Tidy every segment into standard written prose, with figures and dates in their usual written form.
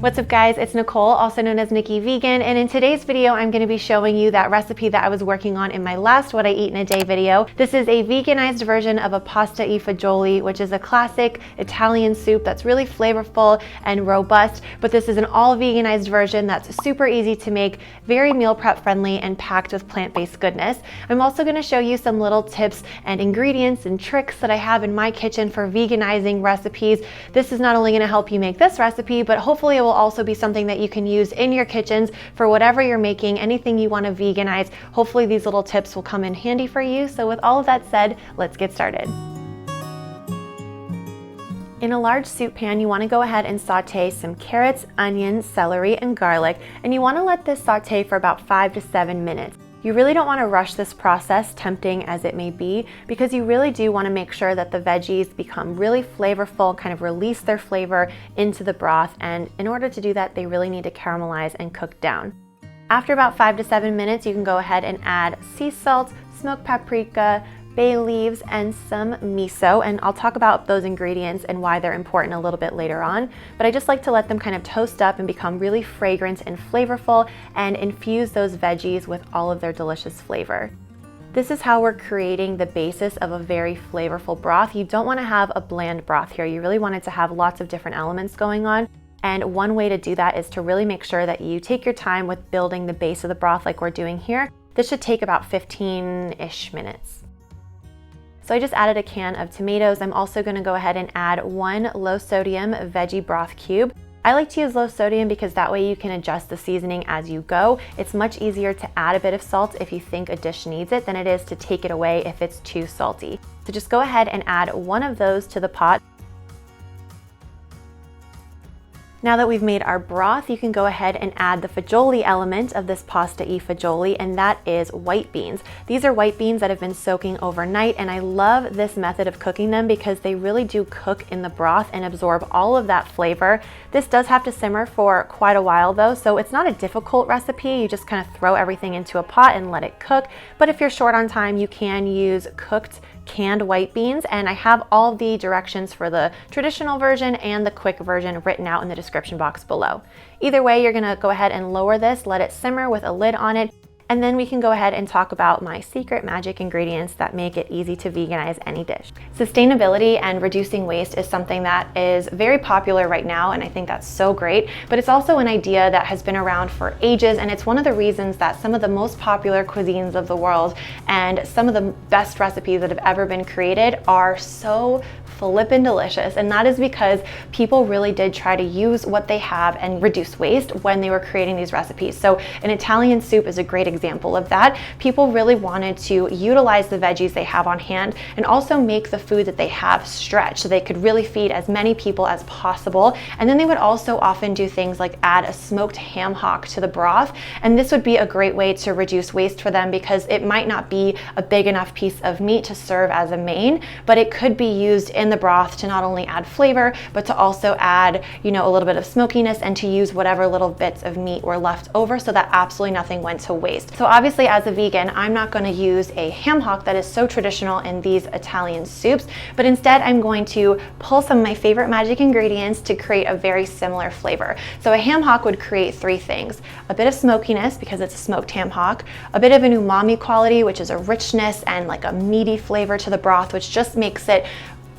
What's up guys, it's Nicole, also known as Nikki Vegan, and in today's video I'm going to be showing you that recipe that I was working on in my last What I Eat in a Day video. This is a veganized version of a pasta e fagioli, which is a classic Italian soup that's really flavorful and robust, but this is an all veganized version that's super easy to make, very meal prep friendly, and packed with plant-based goodness. I'm also going to show you some little tips and ingredients and tricks that I have in my kitchen for veganizing recipes. This is not only going to help you make this recipe, but hopefully it will also be something that you can use in your kitchens for whatever you're making, anything you want to veganize. Hopefully these little tips will come in handy for you. So with all of that said, let's get started. In a large soup pan, you want to go ahead and saute some carrots, onions, celery, and garlic, and you want to let this saute for about 5 to 7 minutes. You really don't want to rush this process, tempting as it may be, because you really do want to make sure that the veggies become really flavorful, kind of release their flavor into the broth, and in order to do that, they really need to caramelize and cook down. After about 5 to 7 minutes, you can go ahead and add sea salt, smoked paprika, bay leaves, and some miso, and I'll talk about those ingredients and why they're important a little bit later on, but I just like to let them kind of toast up and become really fragrant and flavorful and infuse those veggies with all of their delicious flavor. This is how we're creating the basis of a very flavorful broth. You don't want to have a bland broth here. You really want it to have lots of different elements going on. And one way to do that is to really make sure that you take your time with building the base of the broth like we're doing here. This should take about 15-ish minutes. So I just added a can of tomatoes. I'm also going to go ahead and add 1 low sodium veggie broth cube. I like to use low sodium because that way you can adjust the seasoning as you go. It's much easier to add a bit of salt if you think a dish needs it than it is to take it away if it's too salty. So just go ahead and add 1 of those to the pot. Now that we've made our broth, you can go ahead and add the fagioli element of this pasta e fagioli, and that is white beans. These are white beans that have been soaking overnight, and I love this method of cooking them because they really do cook in the broth and absorb all of that flavor. This does have to simmer for quite a while though, so it's not a difficult recipe. You just kind of throw everything into a pot and let it cook. But if you're short on time, you can use cooked canned white beans, and I have all the directions for the traditional version and the quick version written out in the description box below. Either way, you're gonna go ahead and lower this, let it simmer with a lid on it, and then we can go ahead and talk about my secret magic ingredients that make it easy to veganize any dish. Sustainability and reducing waste is something that is very popular right now, and I think that's so great, but it's also an idea that has been around for ages, and it's one of the reasons that some of the most popular cuisines of the world and some of the best recipes that have ever been created are so flippin' delicious, and that is because people really did try to use what they have and reduce waste when they were creating these recipes. So an Italian soup is a great example of that. People really wanted to utilize the veggies they have on hand and also make the food that they have stretch so they could really feed as many people as possible. And then they would also often do things like add a smoked ham hock to the broth, and this would be a great way to reduce waste for them because it might not be a big enough piece of meat to serve as a main, but it could be used in the broth to not only add flavor, but to also add, a little bit of smokiness and to use whatever little bits of meat were left over so that absolutely nothing went to waste. So obviously as a vegan, I'm not going to use a ham hock that is so traditional in these Italian soups, but instead I'm going to pull some of my favorite magic ingredients to create a very similar flavor. So a ham hock would create 3 things: a bit of smokiness because it's a smoked ham hock, a bit of an umami quality, which is a richness and like a meaty flavor to the broth, which just makes it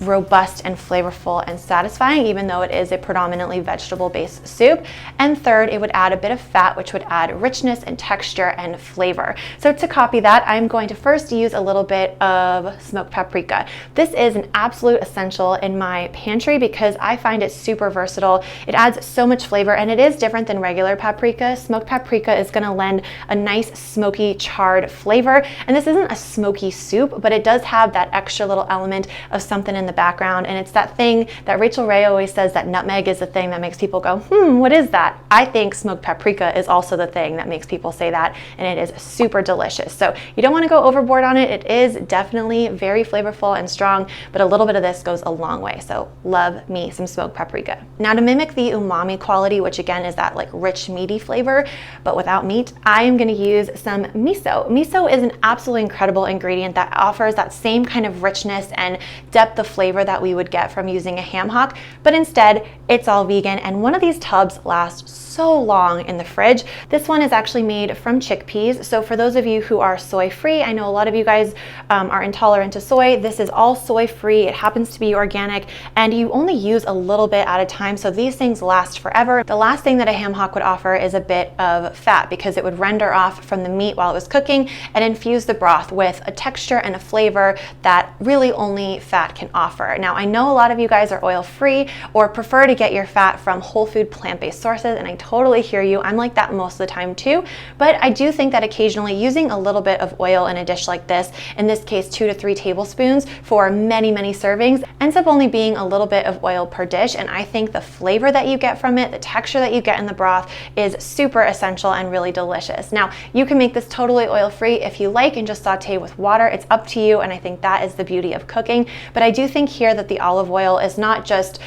robust and flavorful and satisfying, even though it is a predominantly vegetable-based soup. And third, it would add a bit of fat, which would add richness and texture and flavor. So to copy that, I'm going to first use a little bit of smoked paprika. This is an absolute essential in my pantry because I find it super versatile. It adds so much flavor, and it is different than regular paprika. Smoked paprika is going to lend a nice smoky charred flavor, and this isn't a smoky soup, but it does have that extra little element of something in the background, and it's that thing that Rachel Ray always says, that nutmeg is the thing that makes people go, what is that? I think smoked paprika is also the thing that makes people say that, and it is super delicious. So you don't want to go overboard on it. It is definitely very flavorful and strong, but a little bit of this goes a long way. So love me some smoked paprika. Now to mimic the umami quality, which again is that like rich meaty flavor, but without meat, I am going to use some miso. Miso is an absolutely incredible ingredient that offers that same kind of richness and depth of flavor that we would get from using a ham hock, but instead It's all vegan, and one of these tubs lasts so long in the fridge. This one is actually made from chickpeas. So for those of you who are soy free, I know a lot of you guys are intolerant to soy. This is all soy free. It happens to be organic, and you only use a little bit at a time. So these things last forever. The last thing that a ham hock would offer is a bit of fat, because it would render off from the meat while it was cooking and infuse the broth with a texture and a flavor that really only fat can offer. Now, I know a lot of you guys are oil free or prefer to get your fat from whole food plant-based sources, and I totally hear you. I'm like that most of the time too, but I do think that occasionally using a little bit of oil in a dish like this, in this case 2 to 3 tablespoons for many servings, ends up only being a little bit of oil per dish, and I think the flavor that you get from it, the texture that you get in the broth, is super essential and really delicious. Now, you can make this totally oil-free if you like and just saute with water. It's up to you, and I think that is the beauty of cooking. But I do think here that the olive oil is not just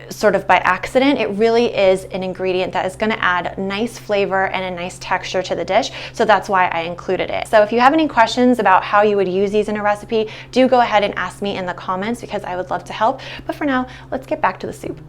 sort of by accident. It really is an ingredient that is going to add nice flavor and a nice texture to the dish. So that's why I included it. So if you have any questions about how you would use these in a recipe, do go ahead and ask me in the comments, because I would love to help. But for now, let's get back to the soup.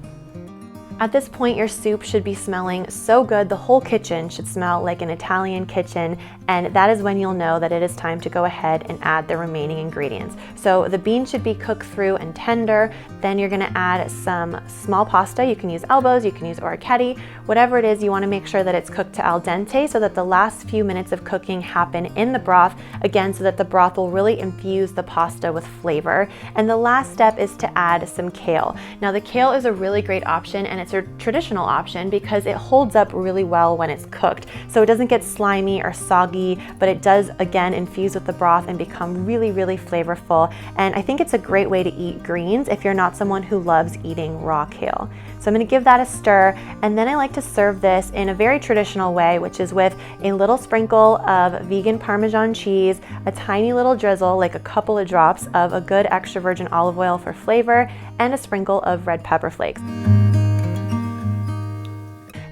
At this point, your soup should be smelling so good. The whole kitchen should smell like an Italian kitchen, and that is when you'll know that it is time to go ahead and add the remaining ingredients. So the beans should be cooked through and tender. Then you're gonna add some small pasta. You can use elbows, you can use orecchiette, whatever it is. You wanna make sure that it's cooked to al dente so that the last few minutes of cooking happen in the broth, again, so that the broth will really infuse the pasta with flavor. And the last step is to add some kale. Now, the kale is a really great option, and it's a traditional option because it holds up really well when it's cooked. So it doesn't get slimy or soggy, but it does, again, infuse with the broth and become really flavorful. And I think it's a great way to eat greens if you're not someone who loves eating raw kale. So I'm gonna give that a stir, and then I like to serve this in a very traditional way, which is with a little sprinkle of vegan Parmesan cheese, a tiny little drizzle, like a couple of drops of a good extra virgin olive oil for flavor, and a sprinkle of red pepper flakes.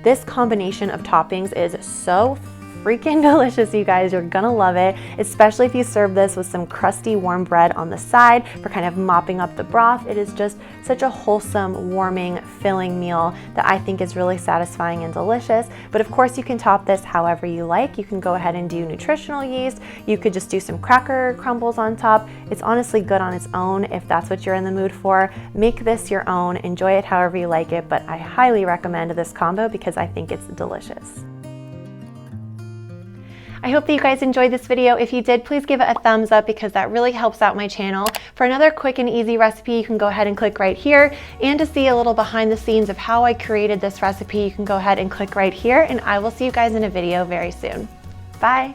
This combination of toppings is so freaking delicious, you guys. You're gonna love it, especially if you serve this with some crusty warm bread on the side for kind of mopping up the broth. It is just such a wholesome, warming, filling meal that I think is really satisfying and delicious. But of course, you can top this however you like. You can go ahead and do nutritional yeast. You could just do some cracker crumbles on top. It's honestly good on its own if that's what you're in the mood for. Make this your own, enjoy it however you like it, but I highly recommend this combo because I think it's delicious. I hope that you guys enjoyed this video. If you did, please give it a thumbs up because that really helps out my channel. For another quick and easy recipe, you can go ahead and click right here. And to see a little behind the scenes of how I created this recipe, you can go ahead and click right here, and I will see you guys in a video very soon. Bye.